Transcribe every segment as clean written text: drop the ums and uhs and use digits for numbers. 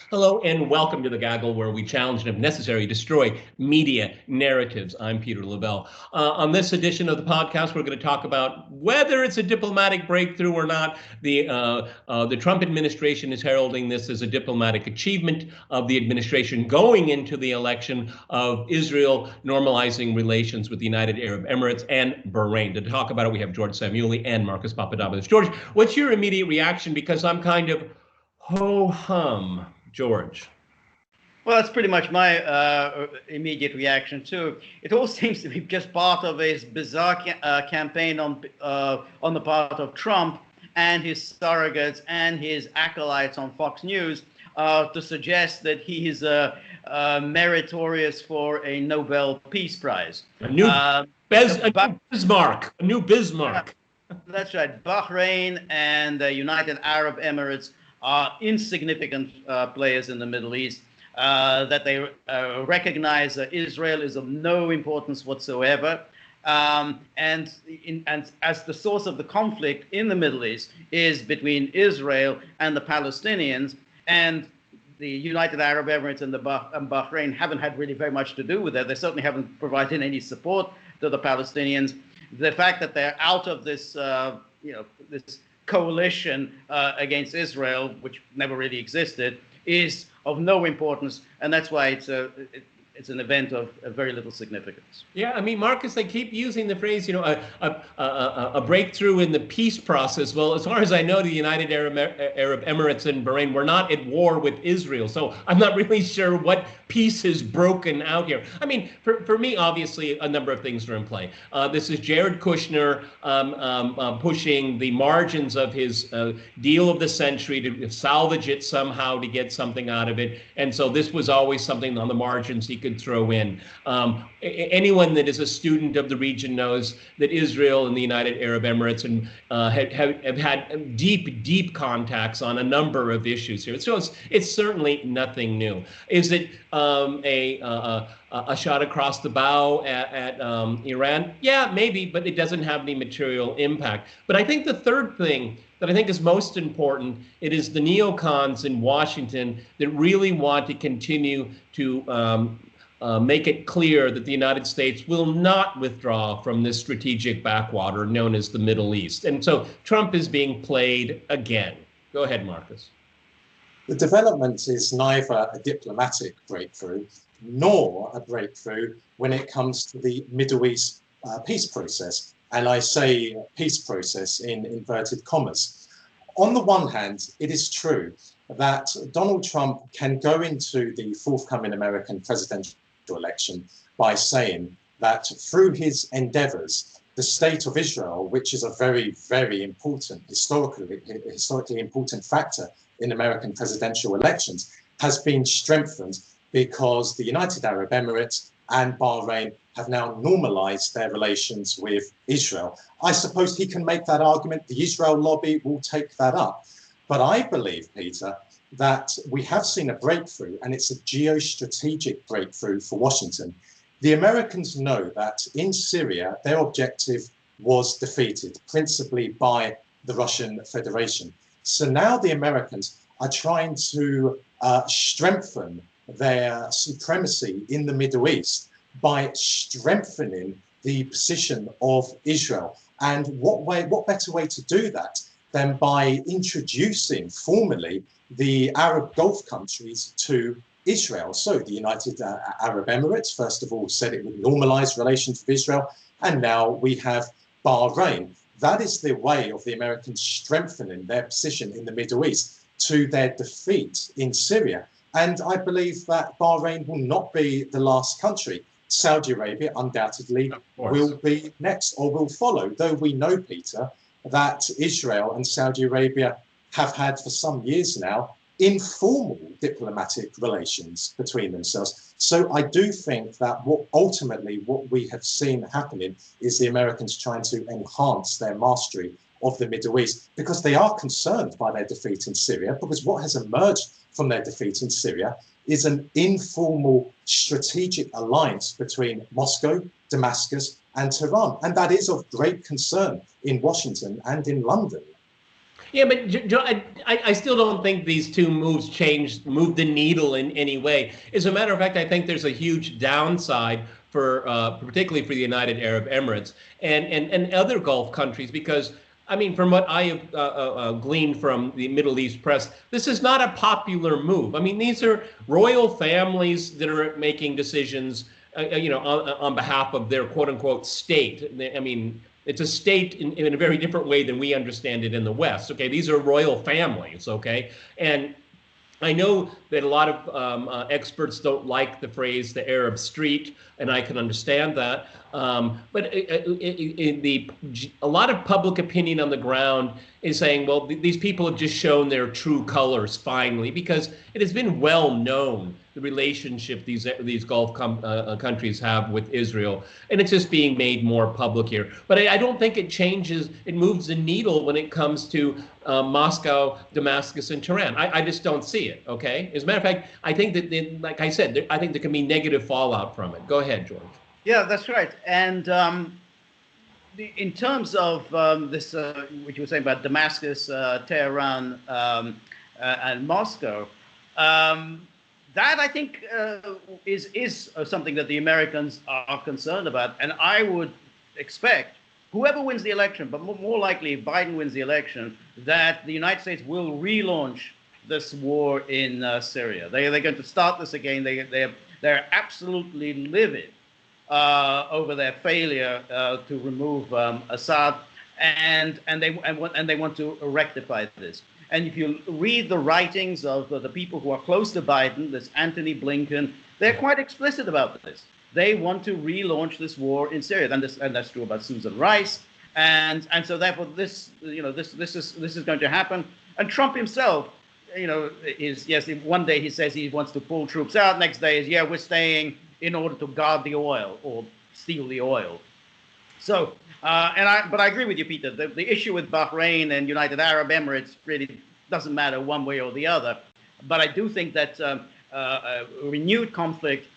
Hello and welcome to the Gaggle, where we challenge and, if necessary, destroy media narratives. I'm Peter Lavelle. On this edition of the podcast, we're going to talk about whether it's a diplomatic breakthrough or not. The Trump administration is heralding this as a diplomatic achievement of the administration going into the election of Israel normalizing relations with the United Arab Emirates and Bahrain. To talk about it, we have George Szanuely and Marcus Popadopoulos. George, what's your immediate reaction? Because I'm kind of ho-hum. George. Well, that's pretty much my immediate reaction too. It all seems to be just part of his bizarre campaign on the part of Trump and his surrogates and his acolytes on Fox News to suggest that he is meritorious for a Nobel Peace Prize. A new Bismarck. A new Bismarck. That's right. Bahrain and the United Arab Emirates are insignificant players in the Middle East, that they recognize that Israel is of no importance whatsoever. And as the source of the conflict in the Middle East is between Israel and the Palestinians, and the United Arab Emirates and Bahrain haven't had really very much to do with that. They certainly haven't provided any support to the Palestinians. The fact that they're out of this, this coalition against Israel, which never really existed, is of no importance, and that's why it's an event of very little significance. Yeah, I mean, Marcus, they keep using the phrase, a breakthrough in the peace process. Well, as far as I know, the United Arab Emirates and Bahrain were not at war with Israel, so I'm not really sure what peace is broken out here. I mean, for me, obviously, a number of things are in play. This is Jared Kushner pushing the margins of his deal of the century to salvage it somehow to get something out of it, and so this was always something on the margins he could throw in. Anyone that is a student of the region knows that Israel and the United Arab Emirates have had deep contacts on a number of issues here. So it's certainly nothing new. Is it a shot across the bow at Iran? Yeah, maybe, but it doesn't have any material impact. But I think the third thing that I think is most important, it is the neocons in Washington that really want to continue to make it clear that the United States will not withdraw from this strategic backwater known as the Middle East. And so Trump is being played again. Go ahead, Marcus. The development is neither a diplomatic breakthrough nor a breakthrough when it comes to the Middle East peace process. And I say peace process in inverted commas. On the one hand, it is true that Donald Trump can go into the forthcoming American presidential election by saying that through his endeavors, the state of Israel, which is a very, very important, historically important factor in American presidential elections, has been strengthened because the United Arab Emirates and Bahrain have now normalized their relations with Israel. I suppose he can make that argument. The Israel lobby will take that up. But I believe, Peter, that we have seen a breakthrough, and it's a geostrategic breakthrough for Washington. The Americans know that in Syria, their objective was defeated, principally by the Russian Federation. So now the Americans are trying to strengthen their supremacy in the Middle East by strengthening the position of Israel. And what better way to do that than by introducing formally the Arab Gulf countries to Israel? So the United Arab Emirates, first of all, said it would normalize relations with Israel. And now we have Bahrain. That is the way of the Americans strengthening their position in the Middle East to their defeat in Syria. And I believe that Bahrain will not be the last country. Saudi Arabia undoubtedly will be next or will follow, though we know, Peter, that Israel and Saudi Arabia have had for some years now informal diplomatic relations between themselves. So I do think that what we have seen happening is the Americans trying to enhance their mastery of the Middle East because they are concerned by their defeat in Syria, because what has emerged from their defeat in Syria is an informal strategic alliance between Moscow, Damascus, and Tehran. And that is of great concern in Washington and in London. Yeah, but I still don't think these two moves move the needle in any way. As a matter of fact, I think there's a huge downside for particularly for the United Arab Emirates and other Gulf countries because I mean, from what I have gleaned from the Middle East press, this is not a popular move. I mean, these are royal families that are making decisions, on behalf of their quote unquote state. I mean, it's a state in a very different way than we understand it in the West. Okay, these are royal families. Okay, and I know that a lot of experts don't like the phrase "the Arab street," and I can understand that. But a lot of public opinion on the ground is saying, well, these people have just shown their true colors finally, because it has been well known the relationship these Gulf countries have with Israel, and it's just being made more public here. But I don't think it moves the needle when it comes to Moscow, Damascus, and Tehran. I just don't see it. Okay. As a matter of fact, I think that, like I said, I think there can be negative fallout from it. Go ahead, George. Yeah, that's right. And in terms of this, what you were saying about Damascus, Tehran, and Moscow, that I think is something that the Americans are concerned about. And I would expect whoever wins the election, but more likely if Biden wins the election, that the United States will relaunch this war in Syria. They're going to start this again. They're absolutely livid over their failure to remove Assad, and they want to rectify this. And if you read the writings of the people who are close to Biden, this Antony Blinken, they're quite explicit about this. They want to relaunch this war in Syria, and that's true about Susan Rice, and so therefore this is going to happen. And Trump himself, one day he says he wants to pull troops out, next day is we're staying in order to guard the oil or steal the oil. So, but I agree with you, Peter. The issue with Bahrain and United Arab Emirates really doesn't matter one way or the other. But I do think that a renewed conflict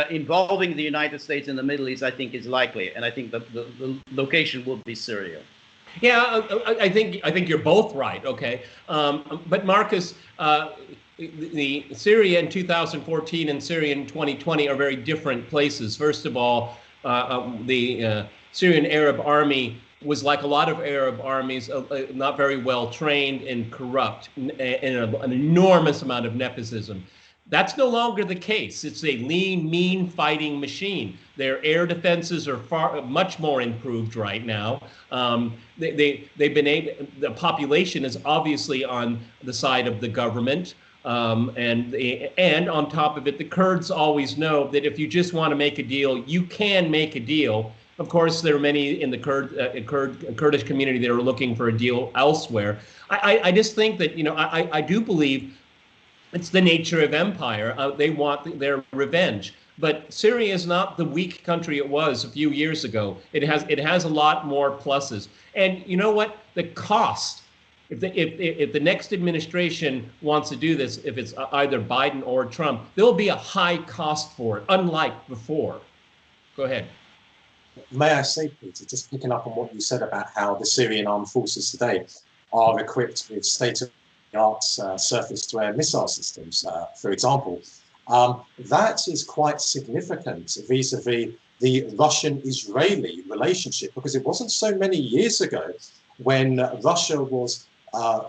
involving the United States in the Middle East, I think, is likely, and I think that the location will be Syria. Yeah, I think you're both right. Okay, but Marcus, the Syria in 2014 and Syria in 2020 are very different places. First of all, the Syrian Arab army was, like a lot of Arab armies, not very well trained and corrupt, and an enormous amount of nepotism. That's no longer the case. It's a lean, mean fighting machine. Their air defenses are much more improved right now. They've been able. The population is obviously on the side of the government, and on top of it, the Kurds always know that if you just want to make a deal, you can make a deal. Of course, there are many in the Kurdish community that are looking for a deal elsewhere. I just think that I do believe. It's the nature of empire. They want their revenge. But Syria is not the weak country it was a few years ago. It has a lot more pluses. And you know what? The cost, if the next administration wants to do this, if it's either Biden or Trump, there'll be a high cost for it, unlike before. Go ahead. May I say, Peter, just picking up on what you said about how the Syrian armed forces today are equipped with state-of-the-art surface-to-air missile systems, for example, that is quite significant vis-a-vis the Russian-Israeli relationship, because it wasn't so many years ago when Russia was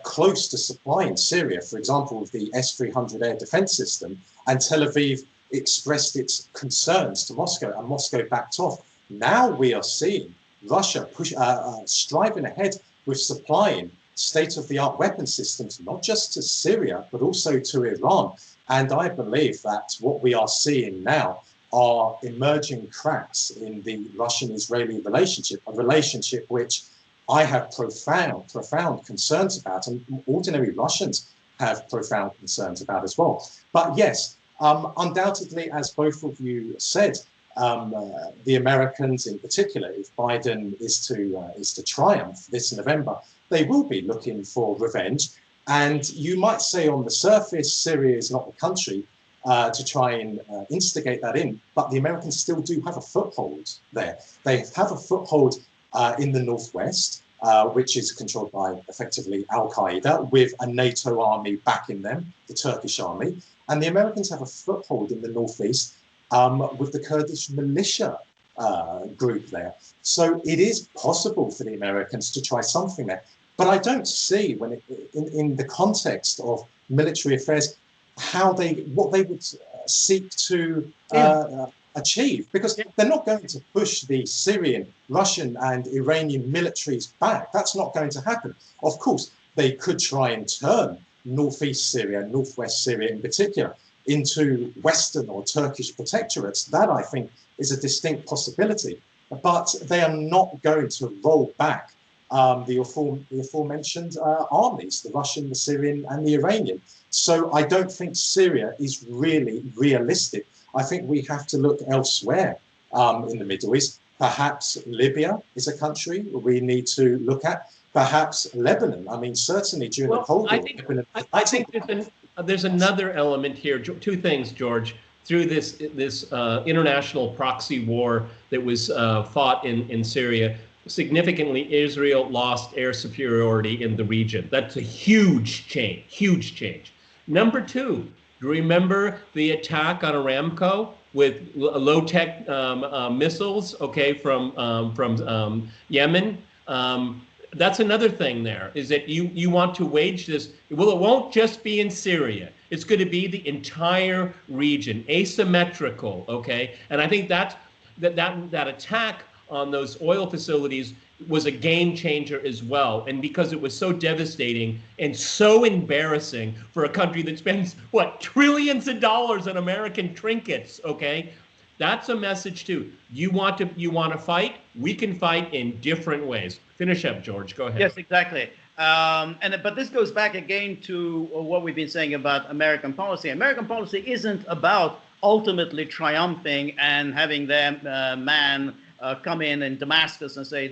close to supplying Syria, for example, with the S-300 air defense system, and Tel Aviv expressed its concerns to Moscow, and Moscow backed off. Now we are seeing Russia striving ahead with supplying state-of-the-art weapon systems, not just to Syria, but also to Iran. And I believe that what we are seeing now are emerging cracks in the Russian-Israeli relationship, a relationship which I have profound concerns about, and ordinary Russians have profound concerns about as well. But yes, undoubtedly, as both of you said, the Americans in particular, if Biden is to triumph this November, they will be looking for revenge. And you might say on the surface, Syria is not the country to try and instigate that in, but the Americans still do have a foothold there. They have a foothold in the northwest. which is controlled by effectively Al-Qaeda, with a NATO army backing them, the Turkish army. And the Americans have a foothold in the northeast with the Kurdish militia group there. So it is possible for the Americans to try something there. But I don't see, when in the context of military affairs, what they would seek to achieve, because they're not going to push the Syrian, Russian and Iranian militaries back. That's not going to happen. Of course, they could try and turn northeast Syria, northwest Syria in particular, into Western or Turkish protectorates. That, I think, is a distinct possibility. But they are not going to roll back the aforementioned armies, the Russian, the Syrian and the Iranian. So I don't think Syria is really realistic. I think we have to look elsewhere in the Middle East. Perhaps Libya is a country we need to look at. Perhaps Lebanon. I mean, certainly during the Cold War. I think there's another element here. Two things, George. Through this international proxy war that was fought in Syria, significantly Israel lost air superiority in the region. That's a huge change, huge change. Number two, do you remember the attack on Aramco with low-tech missiles, okay, from Yemen? That's another thing there, is that you want to wage this. Well, it won't just be in Syria. It's going to be the entire region, asymmetrical, okay? And I think that attack on those oil facilities was a game changer as well. And because it was so devastating and so embarrassing for a country that spends, what, trillions of dollars on American trinkets, okay? That's a message too. You want to fight? We can fight in different ways. Finish up, George. Go ahead. Yes, exactly. But this goes back again to what we've been saying about American policy. American policy isn't about ultimately triumphing and having their man come in Damascus and say,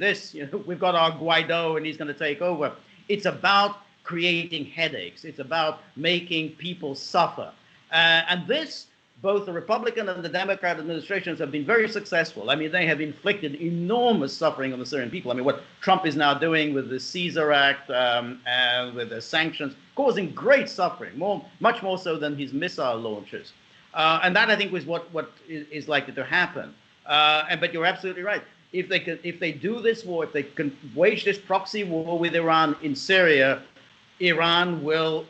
we've got our Guaido and he's going to take over. It's about creating headaches. It's about making people suffer. And this, both the Republican and the Democrat administrations have been very successful. I mean, they have inflicted enormous suffering on the Syrian people. I mean, what Trump is now doing with the Caesar Act, with the sanctions, causing great suffering, much more so than his missile launches. And that, I think, was what is likely to happen. But you're absolutely right. If they do this war, if they can wage this proxy war with Iran in Syria, Iran will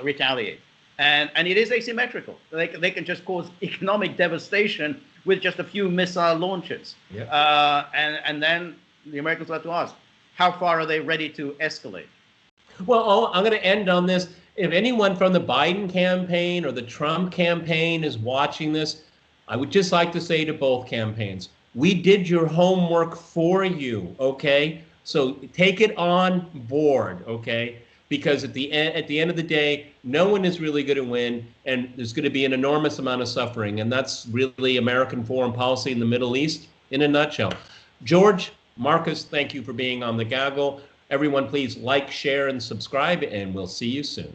retaliate. And it is asymmetrical. They can just cause economic devastation with just a few missile launches. Yeah. And then the Americans will have to ask, how far are they ready to escalate? Well, I'm going to end on this. If anyone from the Biden campaign or the Trump campaign is watching this, I would just like to say to both campaigns, we did your homework for you, okay? So take it on board, okay? Because at the end of the day, no one is really going to win, and there's going to be an enormous amount of suffering, and that's really American foreign policy in the Middle East in a nutshell. George, Marcus, thank you for being on the Gaggle. Everyone, please like, share, and subscribe, and we'll see you soon.